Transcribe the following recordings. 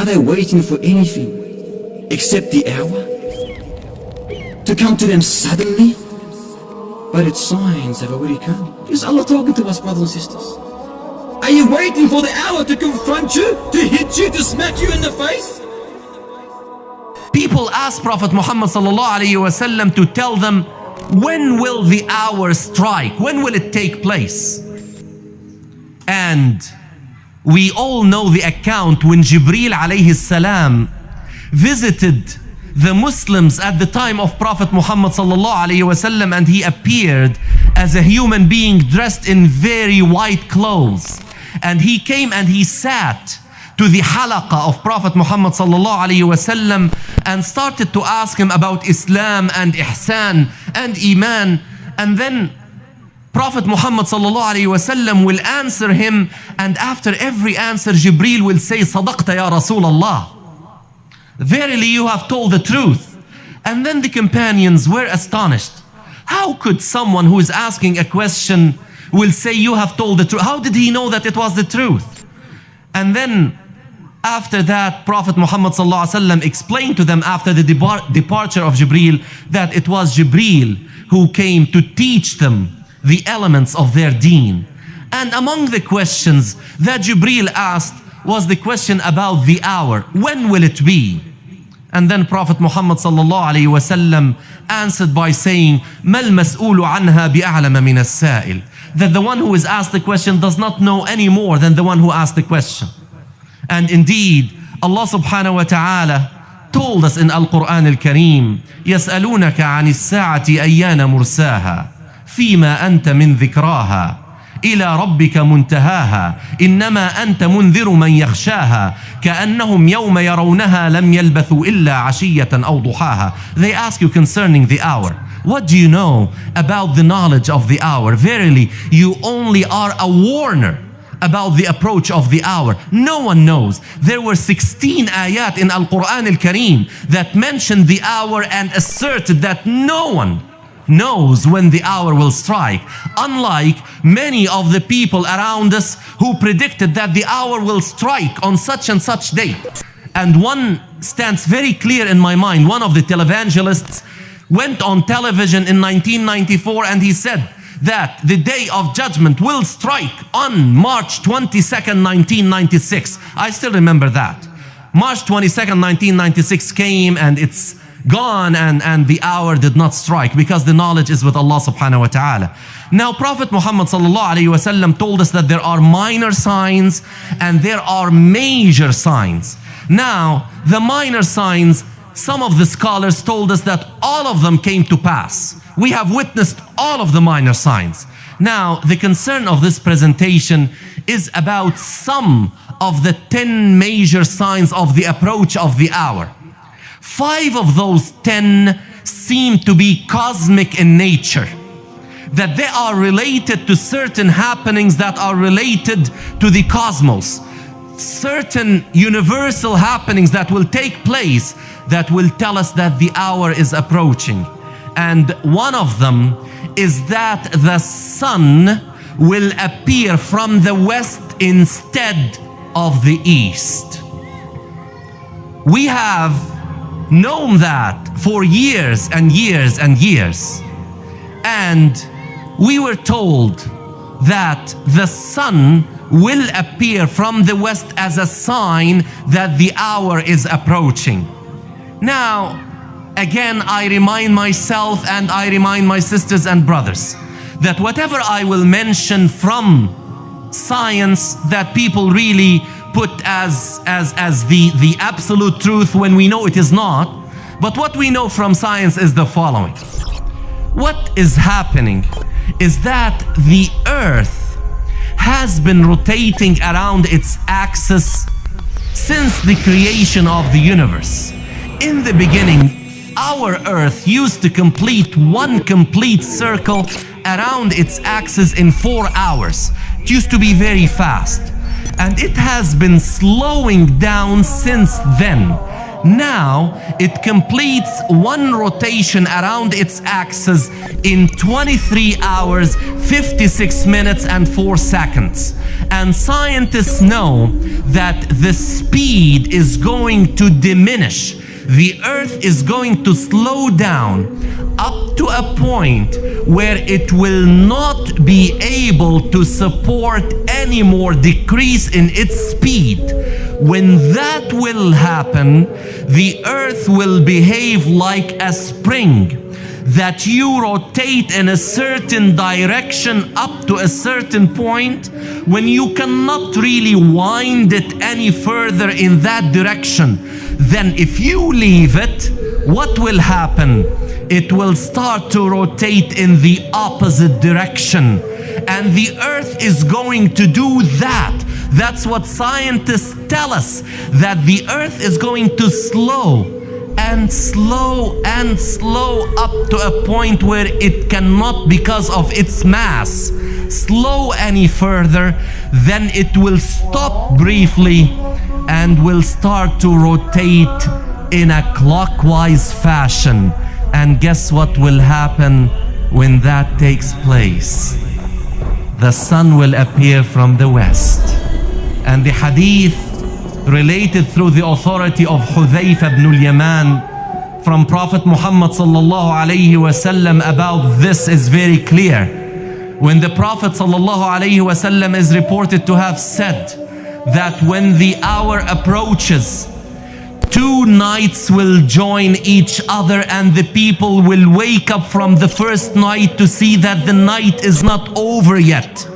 Are they waiting for anything except the hour to come to them suddenly? But its signs have already come. Is Allah talking to us, brothers and sisters? Are you waiting for the hour to confront you, to hit you, to smack you in the face? People ask Prophet Muhammad sallallahu alaihi wasallam to tell them, when will the hour strike? When will it take place? And we all know the account when Jibreel alayhi salam visited the Muslims at the time of Prophet Muhammad sallallahu alaihi wasallam, and he appeared as a human being dressed in very white clothes. And he came and he sat to the halaqah of Prophet Muhammad sallallahu alaihi wasallam and started to ask him about Islam and Ihsan and Iman. And then Prophet Muhammad sallallahu alaihi wasallam will answer him, and after every answer Jibreel will say, Sadaqta ya Rasulullah, verily you have told the truth. And then the companions were astonished. How could someone who is asking a question will say you have told the truth? How did he know that it was the truth? And then after that, Prophet Muhammad sallallahu alaihi wasallam explained to them after the departure of Jibreel that it was Jibreel who came to teach them the elements of their deen. And among the questions that Jibreel asked was the question about the hour. When will it be? And then Prophet Muhammad sallallahu alaihi wasallam answered by saying, Mal mas'ulu anha bi'a'lama min as-sa'il. That the one who is asked the question does not know any more than the one who asked the question. And indeed, Allah subhanahu wa ta'ala told us in Al-Quran Al-Kareem, يَسْأَلُونَكَ عَنِ السَّاعَةِ أَيَّانَ مُرْسَاهَا فِيمَا أَنْتَ مِنْ ذِكْرَاهَا إلى ربك منتهاها إنما أنت منذر من يخشاها كأنهم يوم يرونها لم يلبثوا إلا عشية أو ضحاها. They ask you concerning the hour. What do you know about the knowledge of the hour? Verily, you only are a warner about the approach of the hour. No one knows. There were 16 ayat in Al-Quran Al-Kareem that mentioned the hour and asserted that no one knows when the hour will strike, unlike many of the people around us who predicted that the hour will strike on such and such date. And one stands very clear in my mind. One of the televangelists went on television in 1994 and he said that the day of judgment will strike on March 22nd, 1996. I still remember that. March 22nd, 1996 came and it's gone, and the hour did not strike because the knowledge is with Allah subhanahu wa ta'ala. Now Prophet Muhammad sallallahu alayhi wa sallam told us that there are minor signs and there are major signs. Now the minor signs, some of the scholars told us that all of them came to pass. We have witnessed all of the minor signs. Now the concern of this presentation is about some of the 10 major signs of the approach of the hour. 5 of those 10 seem to be cosmic in nature, that they are related to certain happenings that are related to the cosmos, certain universal happenings that will take place that will tell us that the hour is approaching. And one of them is that the sun will appear from the west instead of the east. We have known that for years and years and years. And we were told that the sun will appear from the west as a sign that the hour is approaching. Now, again, I remind myself and I remind my sisters and brothers that whatever I will mention from science that people really put as the absolute truth when we know it is not. But what we know from science is the following. What is happening is that the earth has been rotating around its axis since the creation of the universe. In the beginning, our earth used to complete one complete circle around its axis in 4 hours. It used to be very fast. And it has been slowing down since then. Now it completes one rotation around its axis in 23 hours, 56 minutes and 4 seconds. And scientists know that the speed is going to diminish. The Earth is going to slow down up to a point where it will not be able to support any more decrease in its speed. When that will happen, the Earth will behave like a spring, that you rotate in a certain direction up to a certain point when you cannot really wind it any further in that direction. Then if you leave it, what will happen? It will start to rotate in the opposite direction. And the Earth is going to do that. That's what scientists tell us, that the Earth is going to slow and slow and slow up to a point where it cannot, because of its mass, slow any further. Then it will stop briefly and will start to rotate in a clockwise fashion. And guess what will happen when that takes place? The sun will appear from the west. And the hadith related through the authority of Hudhayfa ibn al-Yaman from Prophet Muhammad sallallahu alayhi wasallam about this is very clear. When the Prophet sallallahu alayhi wasallam is reported to have said that when the hour approaches, 2 nights will join each other and the people will wake up from the first night to see that the night is not over yet.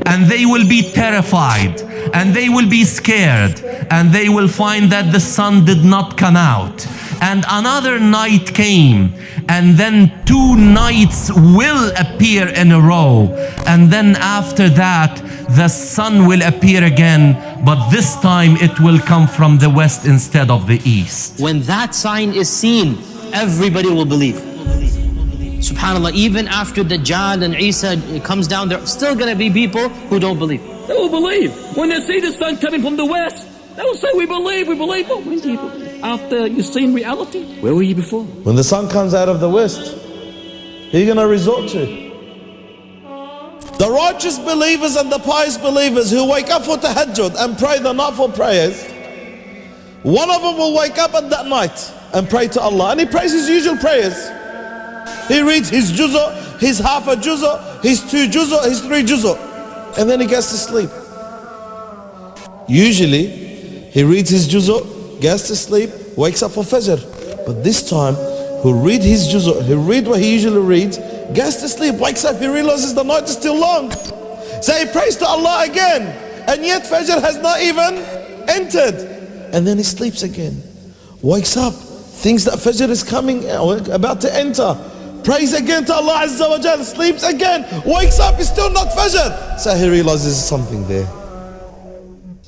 And they will be terrified and they will be scared and they will find that the sun did not come out. And another night came, and then 2 nights will appear in a row. And then after that, the sun will appear again, but this time it will come from the west instead of the east. When that sign is seen, everybody will believe. SubhanAllah, even after Dajjal and Isa comes down, there are still going to be people who don't believe. They will believe. When they see the sun coming from the west, they will say, we believe, we believe. But when do you believe? After you've seen reality? Where were you before? When the sun comes out of the west, who are you going to resort to? The righteous believers and the pious believers who wake up for tahajjud and pray the nightfall prayers, one of them will wake up at that night and pray to Allah, and he prays his usual prayers. He reads his juz'ah, his half a juz'ah, his 2 juz'ah, his 3 juz'ah, and then he gets to sleep. Usually he reads his juz'ah, gets to sleep, wakes up for Fajr. But this time he'll read his juz'ah, he'll read what he usually reads, gets to sleep, wakes up, he realizes the night is still long. So he prays to Allah again, and yet Fajr has not even entered. And then he sleeps again, wakes up, thinks that Fajr is coming, about to enter, prays again to Allah Azza wa Jal, sleeps again, wakes up, it's still not Fajr. So he realizes something there.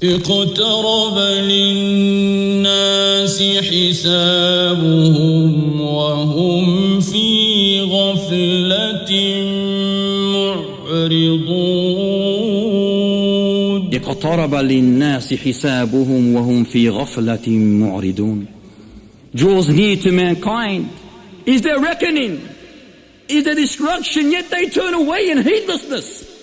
اقترب للناس حسابهم وهم في غفلة معرضون. اقترب للناس حسابهم وهم في غفلة معرضون. Draws near to mankind. Is there reckoning? Is there destruction? Yet they turn away in heedlessness.